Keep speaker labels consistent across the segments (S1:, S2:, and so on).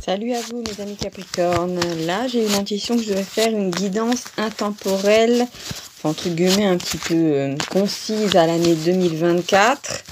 S1: Salut à vous mes amis Capricorne. Là j'ai une intuition que je vais faire une guidance intemporelle, enfin, entre guillemets un petit peu concise à l'année 2024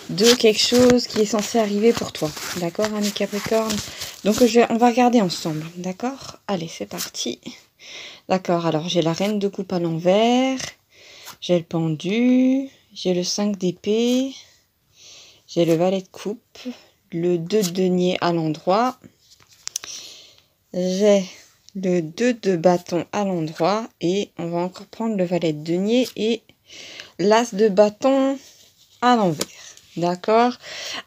S1: de quelque chose qui est censé arriver pour toi. D'accord amis Capricorne? Donc on va regarder ensemble. D'accord? Allez c'est parti. D'accord, alors j'ai la reine de coupe à l'envers, j'ai le pendu, j'ai le 5 d'épée, j'ai le valet de coupe, le 2 de denier à l'endroit. J'ai le 2 de bâton à l'endroit et on va encore prendre le valet de denier et l'as de bâton à l'envers. D'accord?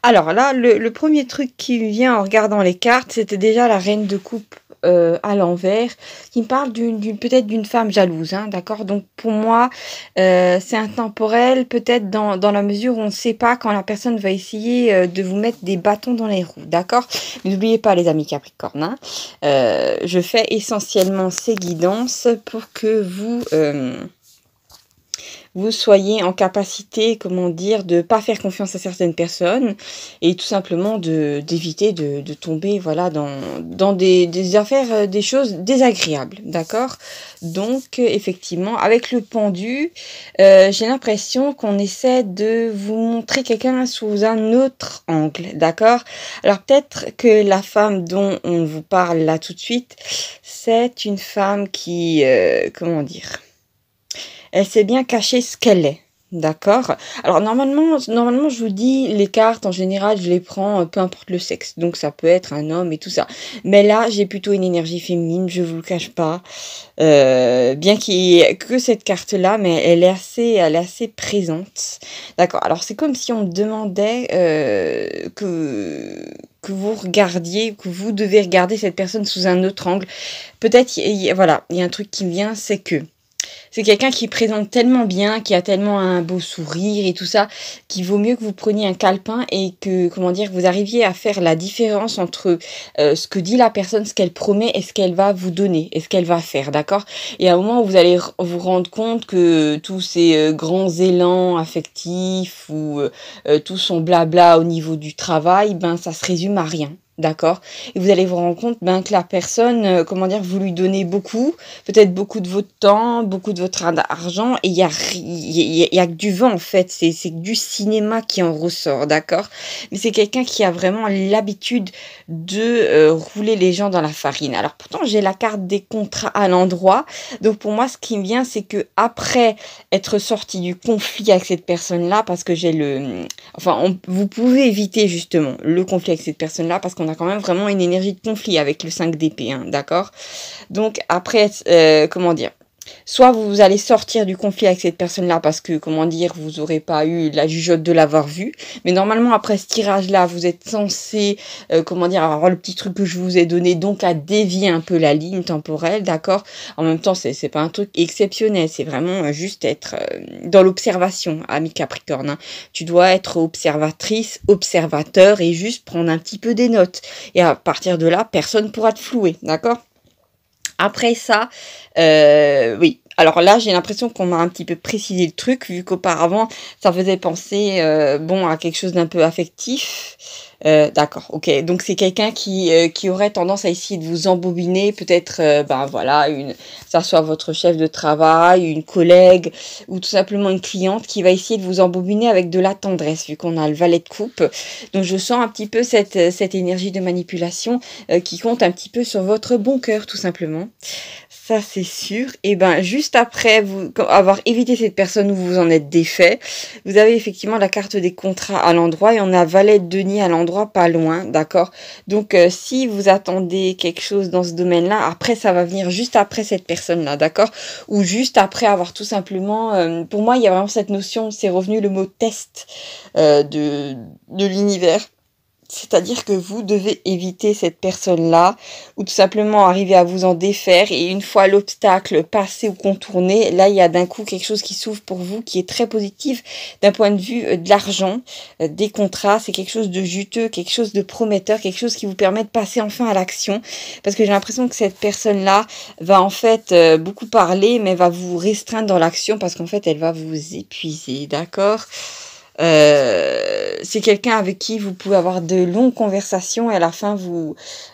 S1: Alors là, le premier truc qui me vient en regardant les cartes, c'était déjà la reine de coupe à l'envers, qui me parle peut-être d'une femme jalouse, hein, d'accord? Donc pour moi, c'est intemporel, peut-être dans la mesure où on ne sait pas quand la personne va essayer de vous mettre des bâtons dans les roues, d'accord? N'oubliez pas les amis Capricorne, hein, je fais essentiellement ces guidances pour que vous soyez en capacité, comment dire, de pas faire confiance à certaines personnes et tout simplement d'éviter de tomber, voilà, dans des affaires, des choses désagréables, d'accord? Donc, effectivement, avec le pendu, j'ai l'impression qu'on essaie de vous montrer quelqu'un sous un autre angle, d'accord? Alors, peut-être que la femme dont on vous parle là tout de suite, c'est une femme qui, comment dire, elle sait bien cacher ce qu'elle est. D'accord? Alors normalement, je vous dis, les cartes, en général, je les prends, peu importe le sexe. Donc ça peut être un homme et tout ça. Mais là, j'ai plutôt une énergie féminine, je vous le cache pas. Bien qu'il y ait que cette carte-là, mais elle est assez présente. D'accord? Alors c'est comme si on me demandait que vous regardiez, que vous devez regarder cette personne sous un autre angle. Peut-être, voilà, il y a un truc qui me vient, c'est que c'est quelqu'un qui présente tellement bien, qui a tellement un beau sourire et tout ça, qu'il vaut mieux que vous preniez un calepin et que, comment dire, vous arriviez à faire la différence entre ce que dit la personne, ce qu'elle promet et ce qu'elle va vous donner, et ce qu'elle va faire, d'accord? Et à un moment où vous allez vous rendre compte que tous ces grands élans affectifs ou tout son blabla au niveau du travail, ben ça se résume à rien. D'accord? Et vous allez vous rendre compte ben, que la personne, comment dire, vous lui donnez beaucoup, peut-être beaucoup de votre temps, beaucoup de votre argent, et il y a que du vent en fait, c'est du cinéma qui en ressort, d'accord? Mais c'est quelqu'un qui a vraiment l'habitude de rouler les gens dans la farine. Alors pourtant j'ai la carte des contrats à l'endroit, donc pour moi ce qui me vient c'est que après être sorti du conflit avec cette personne-là, parce que j'ai vous pouvez éviter justement le conflit avec cette personne-là, parce qu'on a quand même vraiment une énergie de conflit avec le 5 d'épée, hein, d'accord? Donc après, comment dire, soit vous allez sortir du conflit avec cette personne-là parce que, comment dire, vous n'aurez pas eu la jugeote de l'avoir vu. Mais normalement, après ce tirage-là, vous êtes censé, comment dire, avoir le petit truc que je vous ai donné, donc à dévier un peu la ligne temporelle, d'accord? En même temps, c'est pas un truc exceptionnel, c'est vraiment juste être dans l'observation, ami Capricorne, hein. Tu dois être observatrice, observateur et juste prendre un petit peu des notes. Et à partir de là, personne pourra te flouer, d'accord? Après ça, oui. Alors là, j'ai l'impression qu'on m'a un petit peu précisé le truc, vu qu'auparavant, ça faisait penser, bon, à quelque chose d'un peu affectif. D'accord, ok. Donc c'est quelqu'un qui aurait tendance à essayer de vous embobiner, peut-être, ben voilà, ça soit votre chef de travail, une collègue, ou tout simplement une cliente qui va essayer de vous embobiner avec de la tendresse, vu qu'on a le valet de coupe. Donc je sens un petit peu cette énergie de manipulation qui compte un petit peu sur votre bon cœur, tout simplement. Ça, c'est sûr. Et ben, juste après avoir évité cette personne où vous en êtes défait, vous avez effectivement la carte des contrats à l'endroit et on a valet de denier à l'endroit pas loin, d'accord? Donc, si vous attendez quelque chose dans ce domaine-là, après, ça va venir juste après cette personne-là, d'accord? Ou juste après avoir tout simplement... pour moi, il y a vraiment cette notion, c'est revenu le mot test de l'univers. C'est-à-dire que vous devez éviter cette personne-là ou tout simplement arriver à vous en défaire et une fois l'obstacle passé ou contourné, là il y a d'un coup quelque chose qui s'ouvre pour vous qui est très positif d'un point de vue de l'argent, des contrats, c'est quelque chose de juteux, quelque chose de prometteur, quelque chose qui vous permet de passer enfin à l'action parce que j'ai l'impression que cette personne-là va en fait beaucoup parler mais va vous restreindre dans l'action parce qu'en fait elle va vous épuiser, d'accord ? C'est quelqu'un avec qui vous pouvez avoir de longues conversations et à la fin,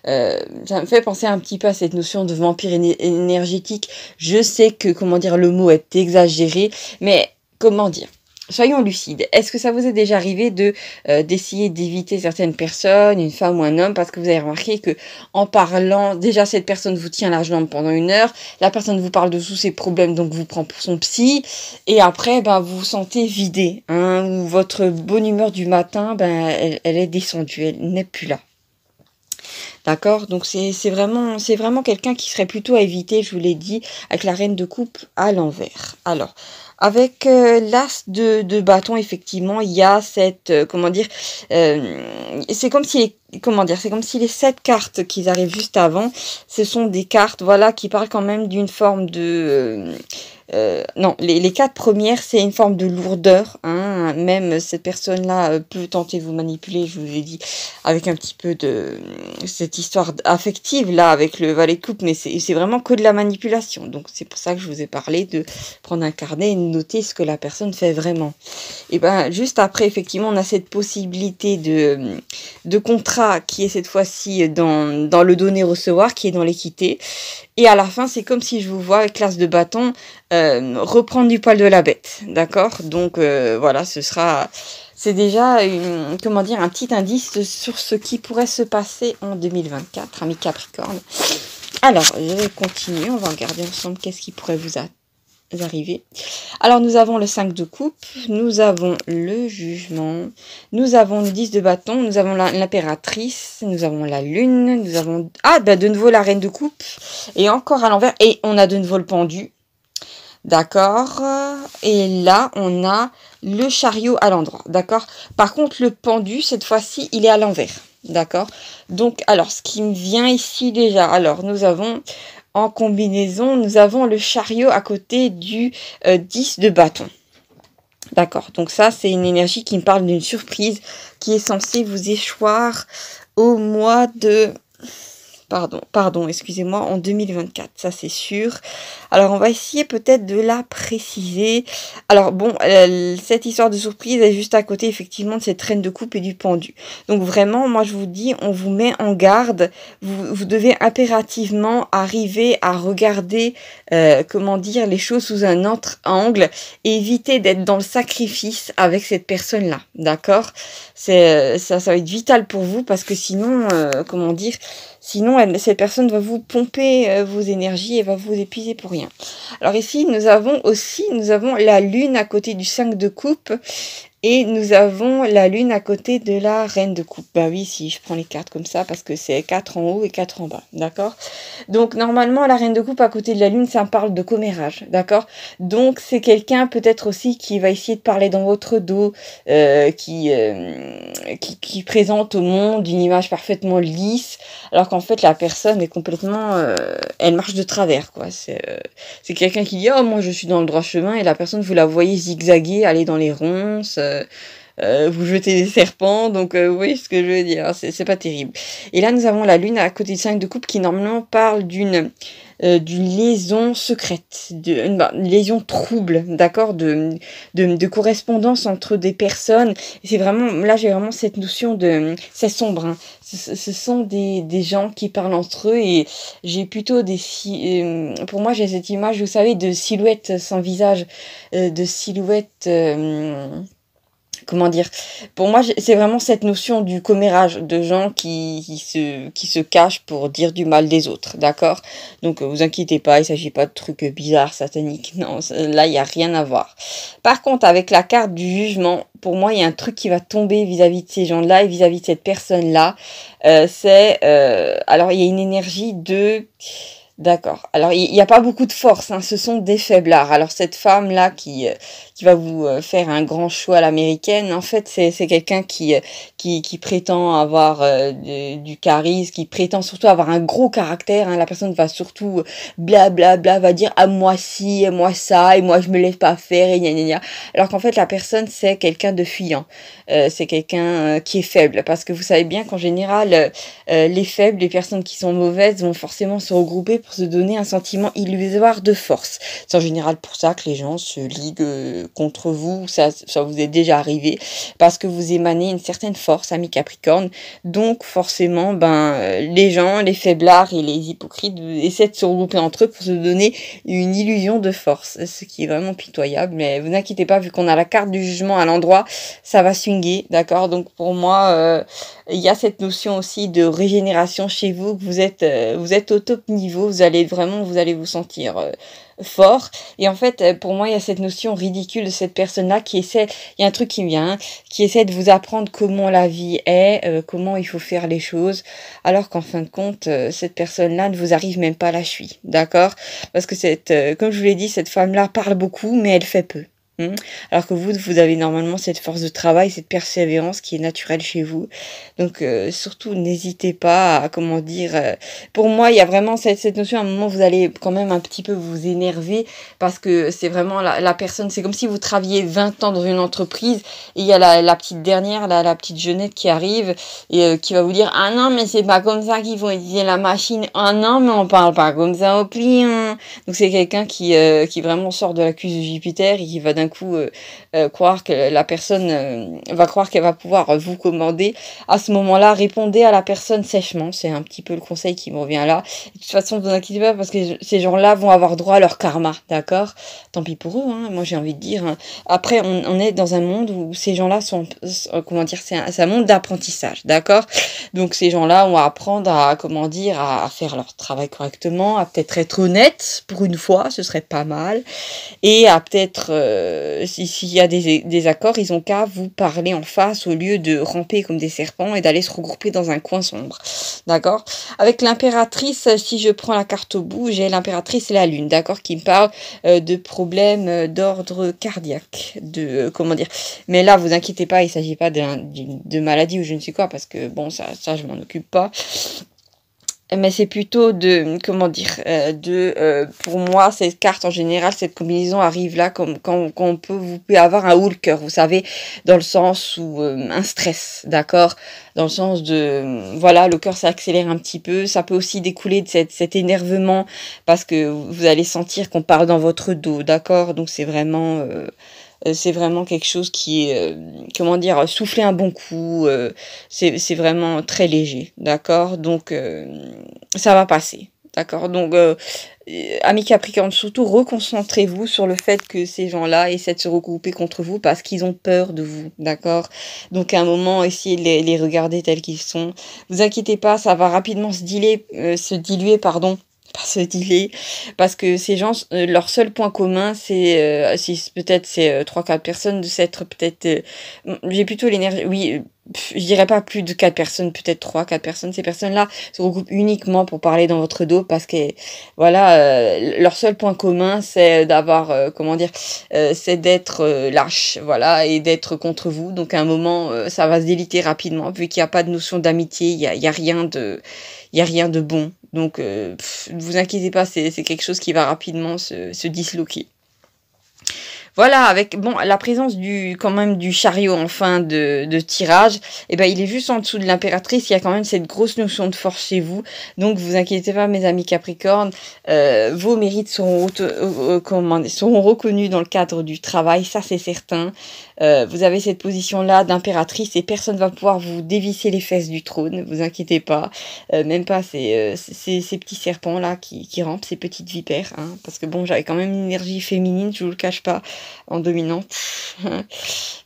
S1: ça me fait penser un petit peu à cette notion de vampire énergétique. Je sais que, comment dire, le mot est exagéré, mais comment dire? Soyons lucides. Est-ce que ça vous est déjà arrivé d'essayer d'éviter certaines personnes, une femme ou un homme, parce que vous avez remarqué que en parlant, déjà cette personne vous tient la jambe pendant 1 heure, la personne vous parle de tous ses problèmes, donc vous prend pour son psy, et après, vous vous sentez vidé, hein, ou votre bonne humeur du matin, elle est descendue, elle n'est plus là. D'accord? Donc c'est vraiment quelqu'un qui serait plutôt à éviter, je vous l'ai dit, avec la reine de coupe à l'envers. Alors, avec l'as de bâton, effectivement, il y a cette, comment dire, c'est comme si, comment dire, c'est comme si les 7 cartes qui arrivent juste avant, ce sont des cartes, voilà, qui parlent quand même d'une forme de, non, les 4 premières, c'est une forme de lourdeur, hein, même cette personne-là peut tenter de vous manipuler, je vous ai dit, avec un petit peu de cette histoire affective, là, avec le valet de coupe, mais c'est vraiment que de la manipulation, donc c'est pour ça que je vous ai parlé de prendre un carnet et de noter ce que la personne fait vraiment. Et juste après, effectivement, on a cette possibilité de contrat qui est cette fois-ci dans le donner-recevoir, qui est dans l'équité, et à la fin, c'est comme si je vous vois avec l'as de bâton reprendre du poil de la bête, d'accord? Donc voilà, c'est déjà comment dire, un petit indice sur ce qui pourrait se passer en 2024, amis Capricorne. Alors, je vais continuer, on va regarder ensemble qu'est-ce qui pourrait vous arriver. Alors, nous avons le 5 de coupe, nous avons le jugement, nous avons le 10 de bâton, nous avons l'impératrice, nous avons la lune, nous avons... de nouveau la reine de coupe, et encore à l'envers, et on a de nouveau le pendu. D'accord. Et là, on a le chariot à l'endroit. D'accord. Par contre, le pendu, cette fois-ci, il est à l'envers. D'accord. Donc, alors, ce qui me vient ici déjà. Alors, nous avons en combinaison, nous avons le chariot à côté du 10 de bâton. D'accord. Donc ça, c'est une énergie qui me parle d'une surprise qui est censée vous échoir au mois de... Pardon, excusez-moi, en 2024, ça c'est sûr. Alors, on va essayer peut-être de la préciser. Alors, bon, cette histoire de surprise est juste à côté, effectivement, de cette reine de coupe et du pendu. Donc, vraiment, moi, je vous dis, on vous met en garde. Vous devez impérativement arriver à regarder, comment dire, les choses sous un autre angle et éviter d'être dans le sacrifice avec cette personne-là, d'accord? Ça va être vital pour vous parce que sinon, comment dire... Sinon, cette personne va vous pomper vos énergies et va vous épuiser pour rien. Alors ici, nous avons la lune à côté du 5 de coupe. Et nous avons la lune à côté de la reine de coupe. Bah oui, si je prends les cartes comme ça, parce que c'est 4 en haut et 4 en bas, d'accord? Donc normalement, la reine de coupe à côté de la lune, ça me parle de commérage, d'accord? Donc c'est quelqu'un peut-être aussi qui va essayer de parler dans votre dos, qui présente au monde une image parfaitement lisse, alors qu'en fait la personne est complètement... elle marche de travers, quoi. C'est quelqu'un qui dit « Oh, moi je suis dans le droit chemin » et la personne, vous la voyez zigzaguer, aller dans les ronces... vous jetez des serpents, donc vous voyez ce que je veux dire, c'est pas terrible. Et là, nous avons la lune à côté du 5 de coupe qui normalement parle d'une liaison secrète, une liaison trouble, d'accord, de correspondance entre des personnes. Et c'est vraiment, là j'ai vraiment cette notion de, c'est sombre, hein. Ce sont des gens qui parlent entre eux et j'ai plutôt pour moi j'ai cette image, vous savez, de silhouettes sans visage, de silhouettes... comment dire, pour moi c'est vraiment cette notion du commérage, de gens qui se cachent pour dire du mal des autres, d'accord? Donc vous inquiétez pas, il s'agit pas de trucs bizarres, sataniques, non, là il n'y a rien à voir. Par contre, avec la carte du jugement, pour moi il y a un truc qui va tomber vis-à-vis de ces gens-là et vis-à-vis de cette personne-là, alors il y a une énergie de... D'accord. Alors, il n'y a pas beaucoup de force, hein. Ce sont des faiblards. Alors, cette femme-là qui va vous faire un grand choix à l'américaine, en fait, c'est quelqu'un qui prétend avoir du charisme, qui prétend surtout avoir un gros caractère, hein. La personne va surtout blablabla, va dire « Ah, moi ci, moi ça, et moi je me laisse pas faire, et gna gna gna ». Alors qu'en fait, la personne, c'est quelqu'un de fuyant. C'est quelqu'un qui est faible. Parce que vous savez bien qu'en général, les faibles, les personnes qui sont mauvaises vont forcément se regrouper pour se donner un sentiment illusoire de force. C'est en général pour ça que les gens se liguent contre vous, ça vous est déjà arrivé, parce que vous émanez une certaine force, ami Capricorne. Donc forcément, les gens, les faiblards et les hypocrites essaient de se regrouper entre eux pour se donner une illusion de force, ce qui est vraiment pitoyable. Mais vous inquiétez pas, vu qu'on a la carte du jugement à l'endroit, ça va swinguer, d'accord? Donc pour moi, il y a cette notion aussi de régénération chez vous, que vous êtes au top niveau, vous allez vous sentir fort. Et en fait, pour moi, il y a cette notion ridicule de cette personne-là qui essaie, il y a un truc qui me vient, qui essaie de vous apprendre comment la vie est, comment il faut faire les choses, alors qu'en fin de compte, cette personne-là ne vous arrive même pas à la cheville, d'accord? Parce que comme je vous l'ai dit, cette femme-là parle beaucoup, mais elle fait peu. Alors que vous avez normalement cette force de travail, cette persévérance qui est naturelle chez vous. Donc surtout, n'hésitez pas à, pour moi, il y a vraiment cette notion, à un moment, vous allez quand même un petit peu vous énerver, parce que c'est vraiment la personne, c'est comme si vous travailliez 20 ans dans une entreprise, et il y a la petite dernière, la petite jeunette qui arrive, et qui va vous dire, ah non, mais c'est pas comme ça qu'ils vont utiliser la machine, ah non, mais on parle pas comme ça au client. Donc c'est quelqu'un qui vraiment sort de la cuisse de Jupiter, et qui va d'un coup croire que la personne va croire qu'elle va pouvoir vous commander. À ce moment-là, répondez à la personne sèchement, c'est un petit peu le conseil qui me revient là. De toute façon, ne vous inquiétez pas, parce que ces gens-là vont avoir droit à leur karma, d'accord? Tant pis pour eux, hein, moi j'ai envie de dire. Hein. Après, on est dans un monde où ces gens-là sont, c'est un monde d'apprentissage, d'accord? Donc ces gens-là vont apprendre à faire leur travail correctement, à peut-être être honnête pour une fois, ce serait pas mal. Et à peut-être, s'il y a des accords, ils ont qu'à vous parler en face au lieu de ramper comme des serpents et d'aller se regrouper dans un coin sombre. D'accord? Avec l'impératrice, si je prends la carte au bout, j'ai l'impératrice et la lune, d'accord? Qui me parle de problèmes d'ordre cardiaque, Mais là, vous inquiétez pas, il s'agit pas de maladie ou je ne sais quoi, parce que bon, ça je m'en occupe pas. Mais c'est plutôt pour moi, cette carte en général, cette combinaison arrive là comme quand vous pouvez avoir un haut le cœur, vous savez, dans le sens où un stress, d'accord, dans le sens de, voilà, le cœur s'accélère un petit peu, ça peut aussi découler de cet énervement, parce que vous allez sentir qu'on parle dans votre dos, d'accord, donc c'est vraiment quelque chose qui est, souffler un bon coup, c'est vraiment très léger, d'accord? Donc, ça va passer, d'accord? Donc, amis Capricorne, surtout reconcentrez-vous sur le fait que ces gens-là essaient de se regrouper contre vous parce qu'ils ont peur de vous, d'accord? Donc, à un moment, essayez de les regarder tels qu'ils sont. Vous inquiétez pas, ça va rapidement se diluer, par ce delay, parce que ces gens, leur seul point commun, c'est peut-être c'est 3-4 personnes, de s'être peut-être j'ai plutôt l'énergie, oui, je dirais pas plus de 4 personnes, peut-être 3-4 personnes. Ces personnes-là se regroupent uniquement pour parler dans votre dos, parce que voilà, leur seul point commun, c'est d'avoir c'est d'être lâche, voilà, et d'être contre vous. Donc à un moment, ça va se déliter rapidement, vu qu'il n'y a pas de notion d'amitié, il y a rien de bon. Donc, ne vous inquiétez pas, c'est quelque chose qui va rapidement se disloquer. Voilà, avec la présence du chariot en fin de tirage, il est juste en dessous de l'impératrice. Il y a quand même cette grosse notion de force chez vous. Donc vous inquiétez pas, mes amis Capricorne, vos mérites seront reconnus dans le cadre du travail, ça c'est certain. Vous avez cette position-là d'impératrice et personne ne va pouvoir vous dévisser les fesses du trône, ne vous inquiétez pas. Même pas ces petits serpents-là qui rampent, ces petites vipères. Hein, parce que j'avais quand même une énergie féminine, je vous le cache pas, en dominant.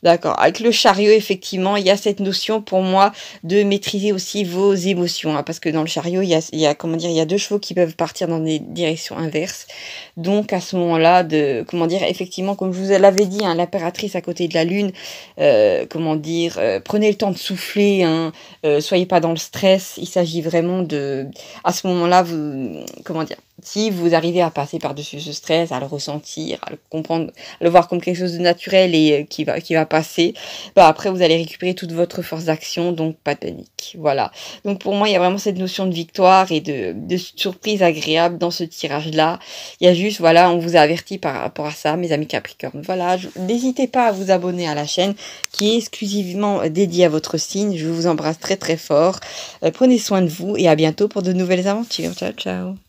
S1: D'accord. Avec le chariot, effectivement, il y a cette notion pour moi de maîtriser aussi vos émotions. Hein, parce que dans le chariot, il y a 2 chevaux qui peuvent partir dans des directions inverses. Donc à ce moment-là, effectivement, comme je vous l'avais dit, hein, l'impératrice à côté de la lune, prenez le temps de souffler, hein, soyez pas dans le stress. Il s'agit vraiment à ce moment-là, si vous arrivez à passer par-dessus ce stress, à le ressentir, à le comprendre, à le voir comme quelque chose de naturel et qui va passer, après vous allez récupérer toute votre force d'action, donc pas de panique. Voilà. Donc pour moi, il y a vraiment cette notion de victoire et de surprise agréable dans ce tirage-là. Il y a juste, on vous a averti par rapport à ça, mes amis Capricorne. Voilà, n'hésitez pas à vous abonner à la chaîne qui est exclusivement dédiée à votre signe. Je vous embrasse très très fort. Prenez soin de vous et à bientôt pour de nouvelles aventures. Ciao, ciao.